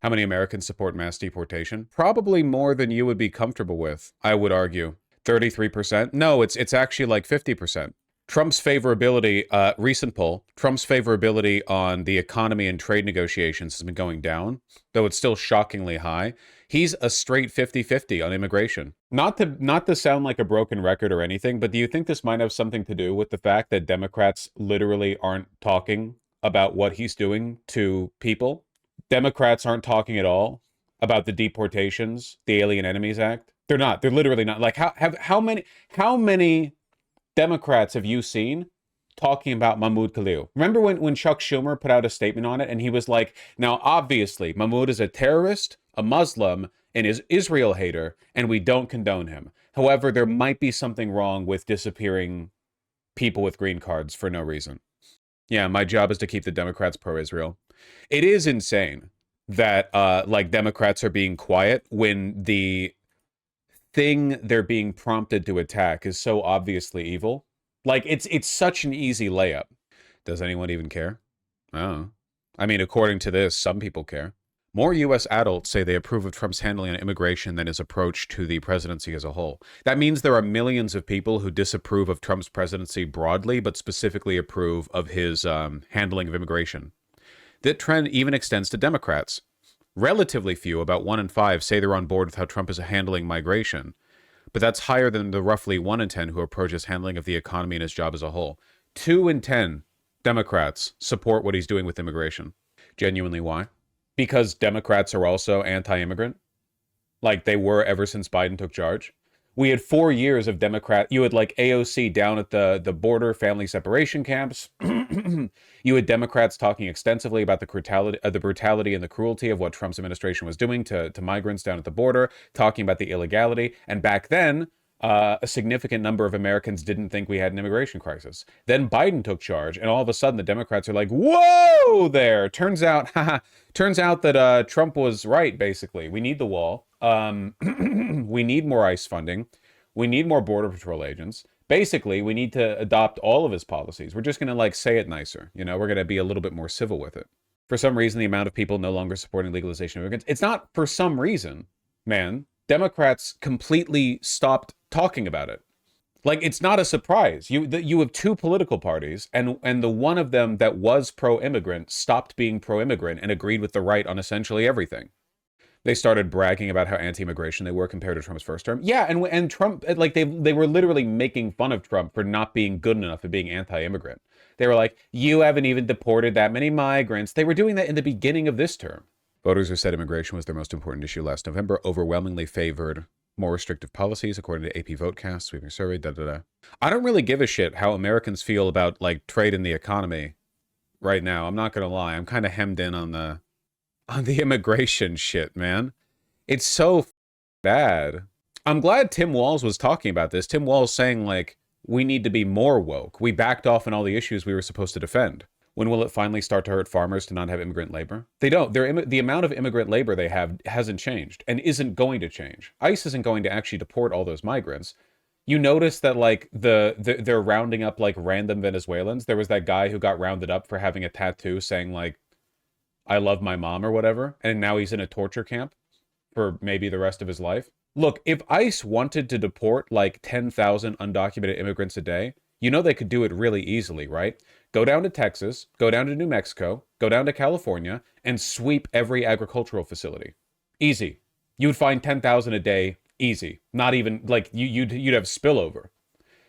How many Americans support mass deportation? Probably more than you would be comfortable with, I would argue. 33%? No, it's actually like 50%. Trump's favorability, recent poll, Trump's favorability on the economy and trade negotiations has been going down, though it's still shockingly high. He's a straight 50-50 on immigration. Not to sound like a broken record or anything, but do you think this might have something to do with the fact that Democrats literally aren't talking about what he's doing to people? Democrats aren't talking at all about the deportations, the Alien Enemies Act. They're not. They're literally not. Like how many Democrats have you seen talking about Mahmoud Khalil? Remember when Chuck Schumer put out a statement on it and he was like, now obviously Mahmoud is a terrorist, a Muslim, and is Israel hater, and we don't condone him. However, there might be something wrong with disappearing people with green cards for no reason. Yeah, my job is to keep the Democrats pro-Israel. It is insane that like Democrats are being quiet when the thing they're being prompted to attack is so obviously evil. Like it's such an easy layup. Does anyone even care? Oh. I mean, according to this, some people care. More U.S. adults say they approve of Trump's handling on immigration than his approach to the presidency as a whole. That means there are millions of people who disapprove of Trump's presidency broadly, but specifically approve of his handling of immigration. That trend even extends to Democrats. Relatively few, about 1 in 5, say they're on board with how Trump is handling migration, but that's higher than the roughly 1 in 10 who approach his handling of the economy and his job as a whole. 2 in 10 Democrats support what he's doing with immigration. Genuinely, why? Because Democrats are also anti-immigrant, like they were ever since Biden took charge. We had 4 years of Democrat. You had like AOC down at the border family separation camps. You had Democrats talking extensively about the brutality and the cruelty of what Trump's administration was doing to migrants down at the border, talking about the illegality. And back then, a significant number of Americans didn't think we had an immigration crisis. Then Biden took charge, and all of a sudden the Democrats are like, "Whoa, there!" Turns out that Trump was right. Basically, we need the wall. We need more ICE funding. We need more Border Patrol agents. Basically, we need to adopt all of his policies. We're just going to like say it nicer. You know, we're going to be a little bit more civil with it. For some reason, the amount of people no longer supporting legalization of immigrants, it's not for some reason, man. Democrats completely stopped talking about it. Like, it's not a surprise. You have 2 political parties, and the one of them that was pro-immigrant stopped being pro-immigrant and agreed with the right on essentially everything. They started bragging about how anti-immigration they were compared to Trump's first term. Yeah, and Trump, like they were literally making fun of Trump for not being good enough at being anti-immigrant. They were like, "You haven't even deported that many migrants." They were doing that in the beginning of this term. Voters who said immigration was their most important issue last November overwhelmingly favored more restrictive policies, according to AP Votecast, sweeping survey, I don't really give a shit how Americans feel about, like, trade and the economy right now. I'm not going to lie. I'm kind of hemmed in on the immigration shit, man. It's so bad. I'm glad Tim Walz was talking about this. Tim Walz saying, like, we need to be more woke. We backed off on all the issues we were supposed to defend. When will it finally start to hurt farmers to not have immigrant labor? They don't. The amount of immigrant labor they have hasn't changed and isn't going to change. ICE isn't going to actually deport all those migrants. You notice that, like, they're rounding up, like, random Venezuelans. There was that guy who got rounded up for having a tattoo saying, like, "I love my mom" or whatever, and now he's in a torture camp for maybe the rest of his life. Look, if ICE wanted to deport, like, 10,000 undocumented immigrants a day, you know they could do it really easily, right? Go down to Texas, go down to New Mexico, go down to California, and sweep every agricultural facility. Easy. You would find 10,000 a day, easy. Not even, like, you'd have spillover.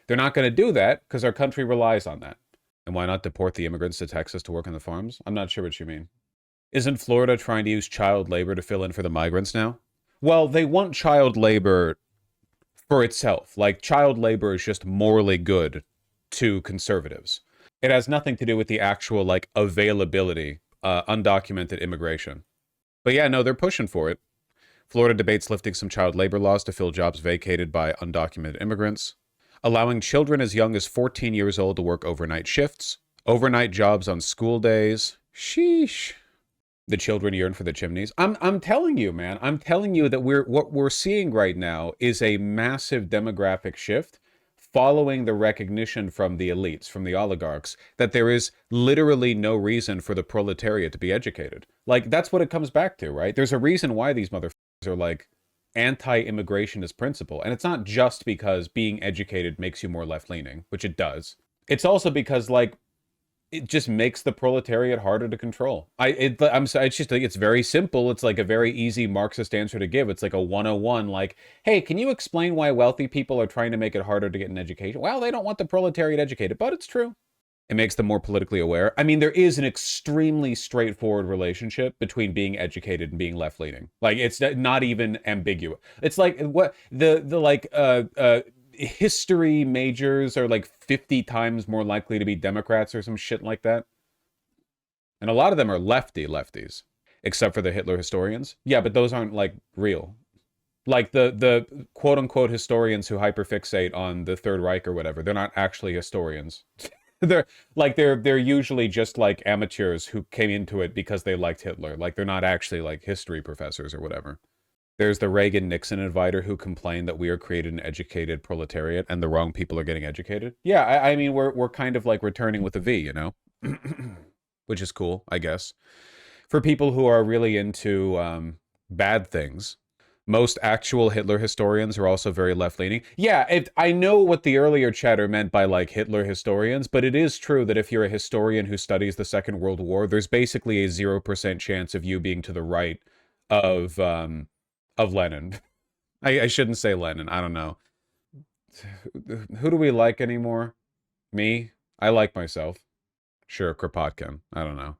They're not going to do that because our country relies on that. And why not deport the immigrants to Texas to work on the farms? I'm not sure what you mean. Isn't Florida trying to use child labor to fill in for the migrants now? Well, they want child labor for itself. Like, child labor is just morally good to conservatives. It has nothing to do with the actual, like, availability, undocumented immigration. But yeah, no, they're pushing for it. Florida debates lifting some child labor laws to fill jobs vacated by undocumented immigrants. Allowing children as young as 14 years old to work overnight shifts. Overnight jobs on school days. Sheesh. The children yearn for the chimneys. I'm telling you, man. I'm telling you that what we're seeing right now is a massive demographic shift following the recognition from the elites, from the oligarchs, that there is literally no reason for the proletariat to be educated. Like, that's what it comes back to, right? There's a reason why these motherfuckers are like anti-immigrationist principle. And it's not just because being educated makes you more left-leaning, which it does. It's also because, like, it just makes the proletariat harder to control. I'm sorry, it's just like, it's very simple. It's like a very easy Marxist answer to give. It's like a 101, like, hey, can you explain why wealthy people are trying to make it harder to get an education? Well, they don't want the proletariat educated, but it's true. It makes them more politically aware. I mean, there is an extremely straightforward relationship between being educated and being left-leaning. Like, it's not even ambiguous. It's like what the like history majors are like 50 times more likely to be Democrats or some shit like that. And a lot of them are lefties, except for the Hitler historians. Yeah, but those aren't like real. Like the quote unquote historians who hyperfixate on the Third Reich or whatever, they're not actually historians. they're usually just like amateurs who came into it because they liked Hitler. Like, they're not actually like history professors or whatever. There's the Reagan-Nixon inviter who complained that we are creating an educated proletariat and the wrong people are getting educated. Yeah, I mean, we're kind of like returning with a V, you know? Which is cool, I guess. For people who are really into bad things, most actual Hitler historians are also very left-leaning. Yeah, I know what the earlier chatter meant by, like, Hitler historians, but it is true that if you're a historian who studies the Second World War, there's basically a 0% chance of you being to the right of Lenin. I shouldn't say Lenin. I don't know. Who do we like anymore? Me? I like myself. Sure, Kropotkin. I don't know.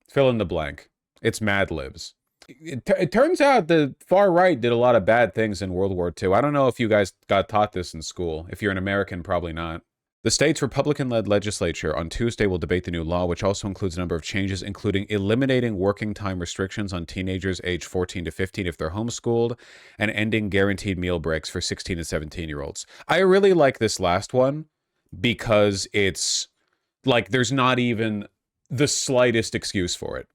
Fill in the blank. It's Mad Libs. It turns out the far right did a lot of bad things in World War II. I don't know if you guys got taught this in school. If you're an American, probably not. The state's Republican-led legislature on Tuesday will debate the new law, which also includes a number of changes, including eliminating working time restrictions on teenagers aged 14 to 15 if they're homeschooled, and ending guaranteed meal breaks for 16 and 17-year-olds. I really like this last one because it's like there's not even the slightest excuse for it.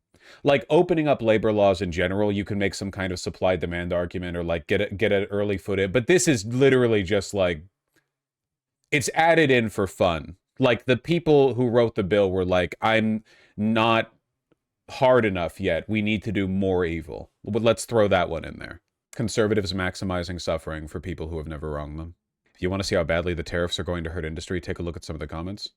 Like, opening up labor laws in general, you can make some kind of supply-demand argument or like get an early foot in, but this is literally just like, it's added in for fun. Like, the people who wrote the bill were like, I'm not hard enough yet. We need to do more evil. But let's throw that one in there. Conservatives maximizing suffering for people who have never wronged them. If you want to see how badly the tariffs are going to hurt industry, take a look at some of the comments.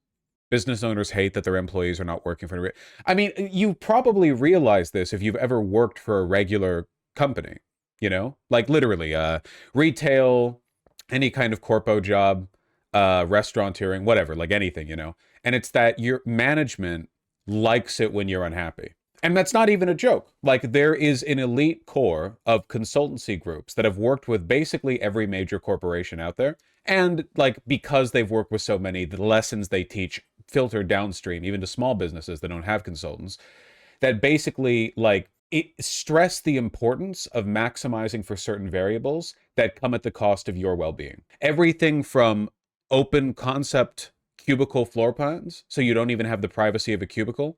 Business owners hate that their employees are not working for... I mean, you probably realize this if you've ever worked for a regular company, you know? Like, literally, retail, any kind of corpo job, restaurateuring, whatever, like anything, you know? And it's that your management likes it when you're unhappy. And that's not even a joke. Like, there is an elite core of consultancy groups that have worked with basically every major corporation out there. And, like, because they've worked with so many, the lessons they teach filter downstream, even to small businesses that don't have consultants, that basically, like, it stress the importance of maximizing for certain variables that come at the cost of your well-being. Everything from open concept cubicle floor plans, so you don't even have the privacy of a cubicle,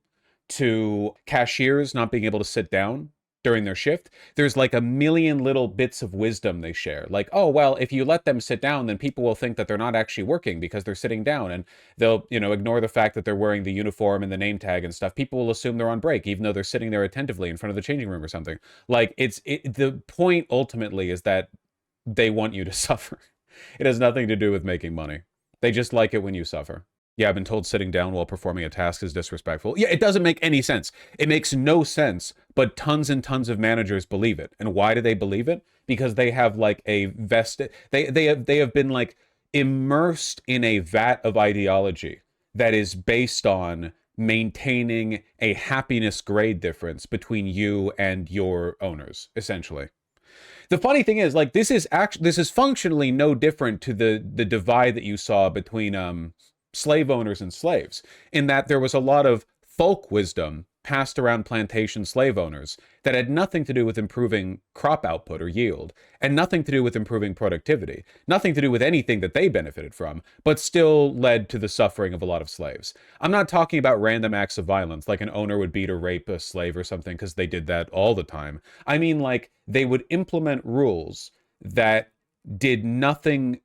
to cashiers not being able to sit down during their shift. There's like a million little bits of wisdom they share. Like, oh, well, if you let them sit down, then people will think that they're not actually working because they're sitting down, and they'll, you know, ignore the fact that they're wearing the uniform and the name tag and stuff. People will assume they're on break, even though they're sitting there attentively in front of the changing room or something. Like, the point ultimately is that they want you to suffer. It has nothing to do with making money. They just like it when you suffer. Yeah, I've been told sitting down while performing a task is disrespectful. Yeah, it doesn't make any sense. It makes no sense, but tons and tons of managers believe it. And why do they believe it? Because they have like a vested... They have been like immersed in a vat of ideology that is based on maintaining a happiness grade difference between you and your owners, essentially. The funny thing is, like, this is functionally no different to the divide that you saw between slave owners and slaves, in that there was a lot of folk wisdom passed around plantation slave owners that had nothing to do with improving crop output or yield, and nothing to do with improving productivity, nothing to do with anything that they benefited from, but still led to the suffering of a lot of slaves. I'm not talking about random acts of violence, like an owner would beat or rape a slave or something, because they did that all the time. I mean, like, they would implement rules that did nothing,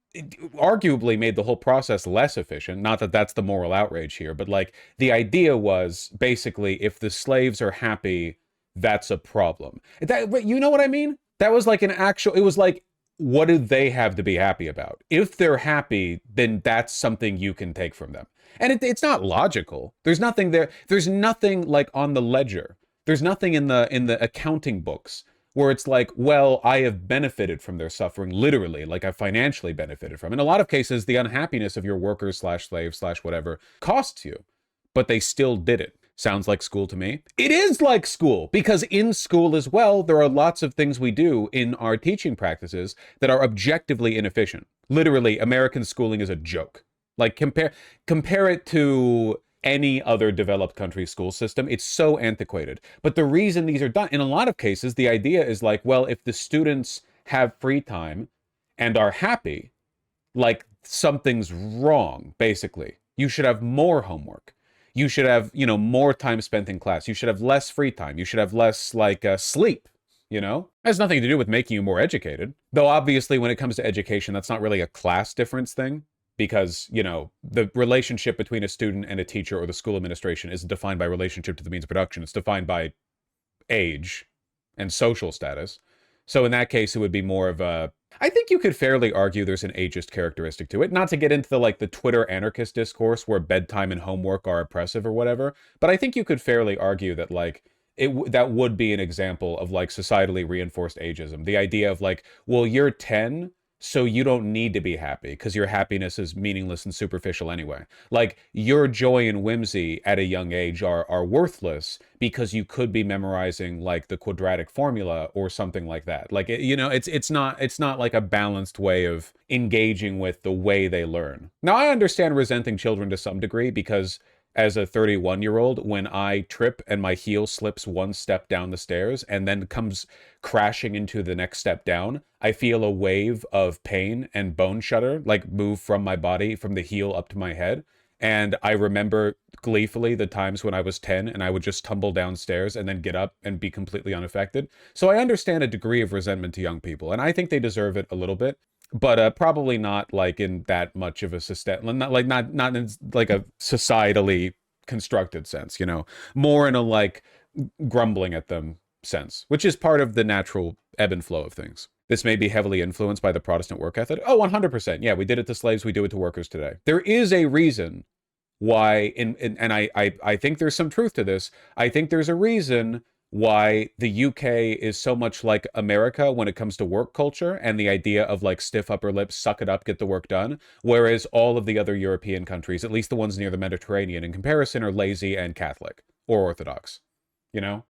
arguably made the whole process less efficient. Not that that's the moral outrage here, but like the idea was basically if the slaves are happy, that's a problem. That, you know what I mean? That was like an actual, it was like, what do they have to be happy about? If they're happy, then that's something you can take from them. And it's not logical. There's nothing there. There's nothing like on the ledger. There's nothing in the accounting books where it's like, well, I have benefited from their suffering, literally, like I financially benefited from. In a lot of cases, the unhappiness of your workers slash slaves slash whatever costs you, but they still did it. Sounds like school to me. It is like school, because in school as well, there are lots of things we do in our teaching practices that are objectively inefficient. Literally, American schooling is a joke. Like compare it to any other developed country school system. It's so antiquated. But the reason these are done, in a lot of cases, the idea is like, well, if the students have free time and are happy, like something's wrong, basically. You should have more homework. You should have, more time spent in class. You should have less free time. You should have less, like, sleep, It has nothing to do with making you more educated. Though, obviously, when it comes to education, that's not really a class difference thing. Because, the relationship between a student and a teacher or the school administration isn't defined by relationship to the means of production. It's defined by age and social status. So in that case, it would be more of a... I think you could fairly argue there's an ageist characteristic to it. Not to get into the Twitter anarchist discourse where bedtime and homework are oppressive or whatever, but I think you could fairly argue that that would be an example of societally reinforced ageism. The idea of well, you're 10, so you don't need to be happy because your happiness is meaningless and superficial anyway. Your joy and whimsy at a young age are worthless because you could be memorizing the quadratic formula or something like that. It's not like a balanced way of engaging with the way they learn. Now, I understand resenting children to some degree because as a 31-year-old, when I trip and my heel slips one step down the stairs and then comes crashing into the next step down, I feel a wave of pain and bone shudder, move from my body, from the heel up to my head. And I remember gleefully the times when I was 10 and I would just tumble downstairs and then get up and be completely unaffected. So I understand a degree of resentment to young people, and I think they deserve it a little bit. But probably not in that much of a system, not in a societally constructed sense, more in a grumbling at them sense, which is part of the natural ebb and flow of things. This may be heavily influenced by the Protestant work ethic. Oh, 100%. Yeah, we did it to slaves, we do it to workers today. There is a reason why, and I think there's some truth to this. I think there's a reason why the UK is so much like America when it comes to work culture and the idea of stiff upper lips, suck it up, get the work done. Whereas all of the other European countries, at least the ones near the Mediterranean in comparison, are lazy and Catholic or Orthodox.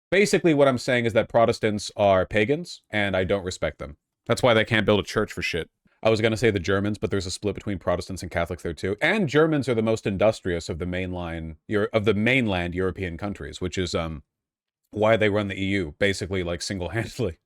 Basically what I'm saying is that Protestants are pagans and I don't respect them. That's why they can't build a church for shit. I was going to say the Germans, but there's a split between Protestants and Catholics there too. And Germans are the most industrious of the mainland European countries, which is why they run the EU, basically single-handedly.